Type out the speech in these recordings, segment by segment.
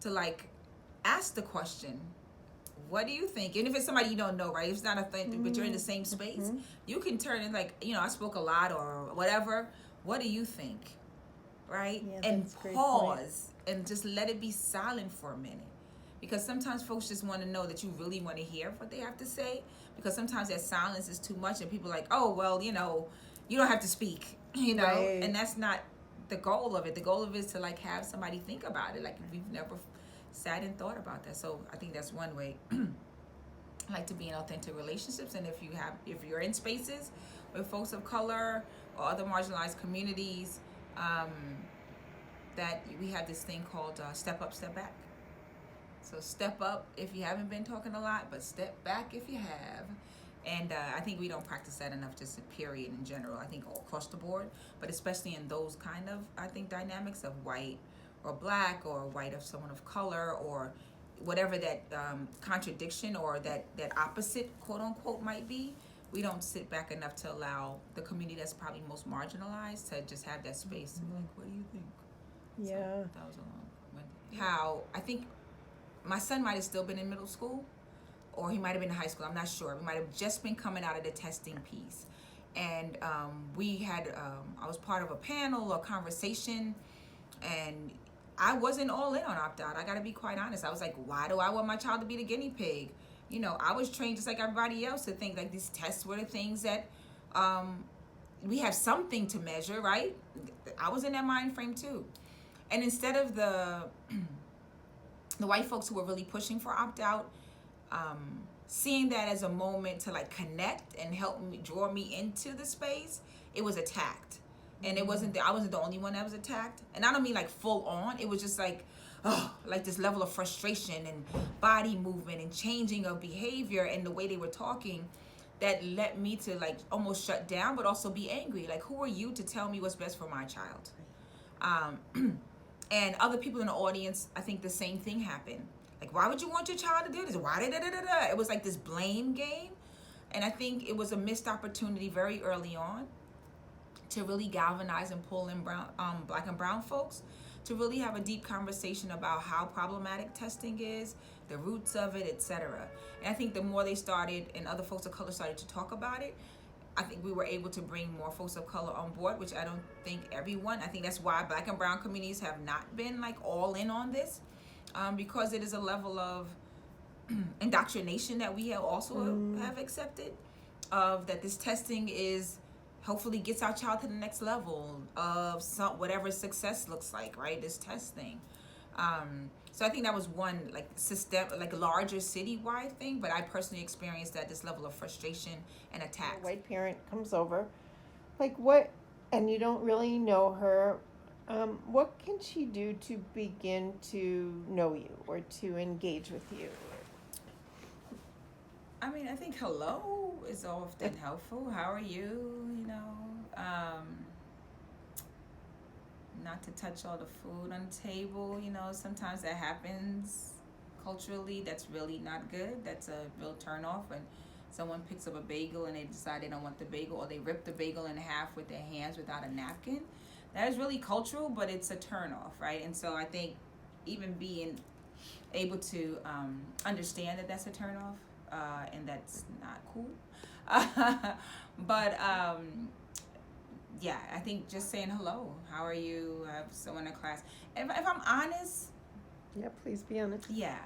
to like ask the question, what do you think? And if it's somebody you don't know, right? If it's not authentic, but you're in the same space, you can turn in like, I spoke a lot or whatever. What do you think? Right? Yeah, And that's a great pause and just let it be silent for a minute. Because sometimes folks just want to know that you really want to hear what they have to say. Because sometimes that silence is too much and people are like, oh, well, you don't have to speak, Right. and that's not the goal of it. The goal of it is to like have somebody think about it. Like if you've never sat and thought about that. So I think that's one way. I like to be in authentic relationships, and if you're in spaces with folks of color or other marginalized communities, um, that we have this thing called step up, step back. So step up if you haven't been talking a lot, but step back if you have. And I think we don't practice that enough, just period in general. I think all across the board, but especially in those kind of, I think, dynamics of white or black or white of someone of color or whatever that contradiction or that opposite, quote unquote, might be. We don't sit back enough to allow the community that's probably most marginalized to just have that space. Mm-hmm. Like, what do you think? Yeah. So that was a long one. How I think my son might have still been in middle school, or he might have been in high school. I'm not sure. We might have just been coming out of the testing piece. And we had, I was part of a panel or conversation, and I wasn't all in on opt-out. I got to be quite honest. I was like, why do I want my child to be the guinea pig? I was trained just like everybody else to think like these tests were the things that we have something to measure, right? I was in that mind frame too. And instead of the white folks who were really pushing for opt-out, seeing that as a moment to like connect and help me draw me into the space, it was attacked. And I wasn't the only one that was attacked. And I don't mean like full on. It was just like, like this level of frustration and body movement and changing of behavior and the way they were talking that led me to like almost shut down, but also be angry. Like, who are you to tell me what's best for my child? And other people in the audience, I think the same thing happened. Like, why would you want your child to do this? Why did it was like this blame game. And I think it was a missed opportunity very early on to really galvanize and pull in black and brown folks to really have a deep conversation about how problematic testing is, the roots of it, etc. And I think the more they started and other folks of color started to talk about it, I think we were able to bring more folks of color on board, which I don't think everyone. I think that's why black and brown communities have not been like all in on this, because it is a level of indoctrination that we have also have accepted, of that this testing is hopefully gets our child to the next level of whatever success looks like, right? This testing. So I think that was one like system, like larger citywide thing. But I personally experienced that this level of frustration and attacks. A white parent comes over, like what, and you don't really know her. What can she do to begin to know you or to engage with you? I mean, I think hello is often helpful. How are you? Not to touch all the food on the table. Sometimes that happens culturally. That's really not good. That's a real turnoff when someone picks up a bagel and they decide they don't want the bagel, or they rip the bagel in half with their hands without a napkin. That is really cultural, but it's a turnoff, right? And so I think even being able to understand that that's a turnoff, and that's not cool. But yeah, I think just saying hello, how are you? I have someone in class. If I'm honest, yeah, please be honest. Yeah,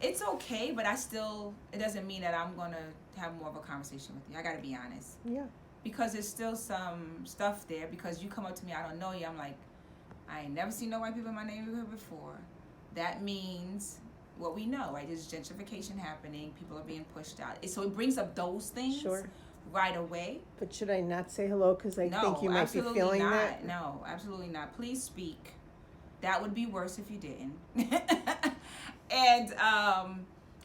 it's okay, but it doesn't mean that I'm gonna have more of a conversation with you. I gotta be honest. Yeah. Because there's still some stuff there. Because you come up to me, I don't know you. I'm like, I ain't never seen no white people in my neighborhood before. That means what we know, right? There's gentrification happening. People are being pushed out. So it brings up those things. Sure. Right away. But should I not say hello because I think you might be feeling not. that? No, absolutely not. Please speak. That would be worse if you didn't. And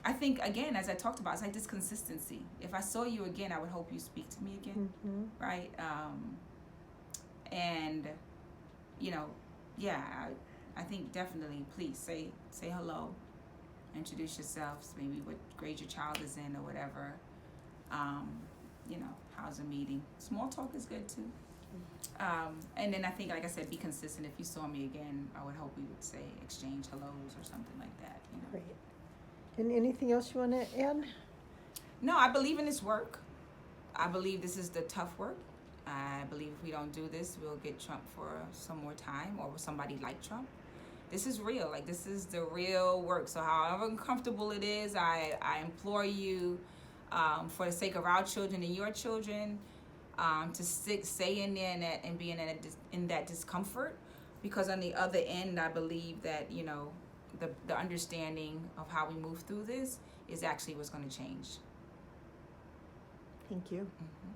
I think, again, as I talked about, it's like this consistency. If I saw you again, I would hope you speak to me again, right? And, yeah, I think definitely, please say hello. Introduce yourselves, maybe what grade your child is in or whatever. How's a meeting? Small talk is good too. And then I think, like I said, be consistent. If you saw me again, I would hope we would say exchange hellos or something like that. You know? Great. And anything else you want to add? No, I believe in this work. I believe this is the tough work. I believe if we don't do this, we'll get Trump for some more time, or somebody like Trump. This is real. Like, this is the real work. So however uncomfortable it is, I implore you, for the sake of our children and your children, to stay in there and be in that discomfort, because on the other end, I believe that, you know, the understanding of how we move through this is actually what's going to change. Thank you. Mm-hmm.